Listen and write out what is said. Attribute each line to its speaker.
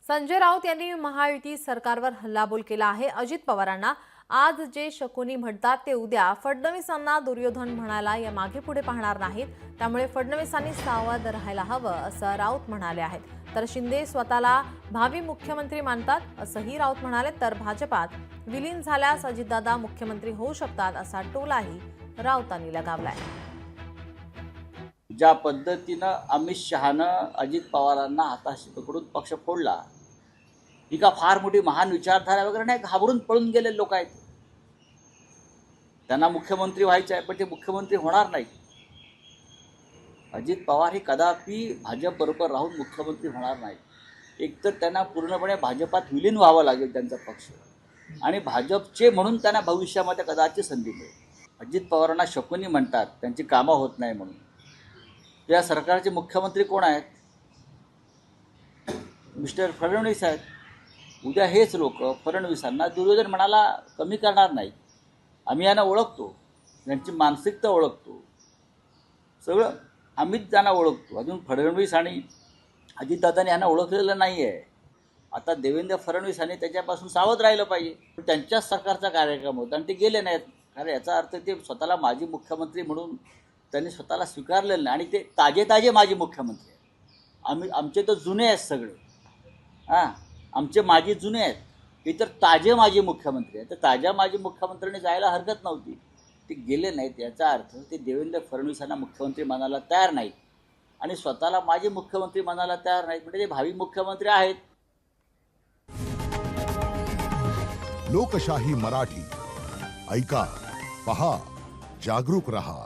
Speaker 1: संजय राऊत यांनी महायुती सरकारवर हल्लाबोल केला आहे। अजित पवारांना आज जे शकुनी म्हणतात ते उद्या फडणवीसांना दुर्योधन म्हणायला या मागे पुढे पाहणार नाहीत। त्यामुळे फडणवीसांनी सावध राहायला हवं असं राऊत म्हणाले आहेत। तर शिंदे स्वतःला भावी मुख्यमंत्री मानतात असंही राऊत म्हणाले। तर भाजपात विलीन झाल्यास अजितदादा मुख्यमंत्री होऊ शकतात असा टोलाही राऊतांनी लगावलाय।
Speaker 2: ज्या पद्धतीनं अमित शहानं अजित पवारांना हाताशी पकडून पक्ष फोडला, ही का फार मोठी महान विचारधारा वगैरे नाही, घाबरून पळून गेले लोक आहेत। त्यांना मुख्यमंत्री व्हायचं आहे, पण ते मुख्यमंत्री होणार नाही। अजित पवार हे कदापि भाजपबरोबर राहून मुख्यमंत्री होणार नाही। एकतर त्यांना पूर्णपणे भाजपात विलीन व्हावं लागेल त्यांचा पक्ष, आणि भाजपचे म्हणून त्यांना भविष्यामध्ये कदाचित संधी मिळेल। अजित पवारांना शकुनी म्हणतात, त्यांची कामं होत नाही म्हणून। या सरकारचे मुख्यमंत्री कोण आहेत? मिस्टर फडणवीस आहेत। उद्या हेच लोक फडणवीसांना दुर्योधन म्हणायला कमी करणार नाही। आम्ही यांना ओळखतो, यांची मानसिकता ओळखतो, सगळं आम्हीच त्यांना ओळखतो। अजून फडणवीस आणि अजितदादांनी यांना ओळखलेलं नाही आहे। आता देवेंद्र फडणवीसांनी त्याच्यापासून सावध राहिलं पाहिजे। पण त्यांच्याच सरकारचा कार्यक्रम होता आणि ते गेले नाहीत, कारण याचा अर्थ ते स्वतःला माजी मुख्यमंत्री म्हणून त्यांनी स्वतःला स्वीकारलेलं नाही, आणि ते ताजे माजी मुख्यमंत्री आहेत। आमचे तर जुने आहेत सगळे, आमचे माजी जुने आहेत, हे तर ताजे माजी मुख्यमंत्री आहेत। तर ताज्या माजी मुख्यमंत्र्यांनी जायला हरकत नव्हती, ते गेले नाहीत। याचा अर्थ ते देवेंद्र फडणवीसांना मुख्यमंत्री मानायला तयार नाहीत आणि स्वतःला माजी मुख्यमंत्री मानायला तयार नाहीत, म्हणजे ते भावी मुख्यमंत्री आहेत।
Speaker 3: लोकशाही मराठी ऐका, पहा, जागरूक रहा।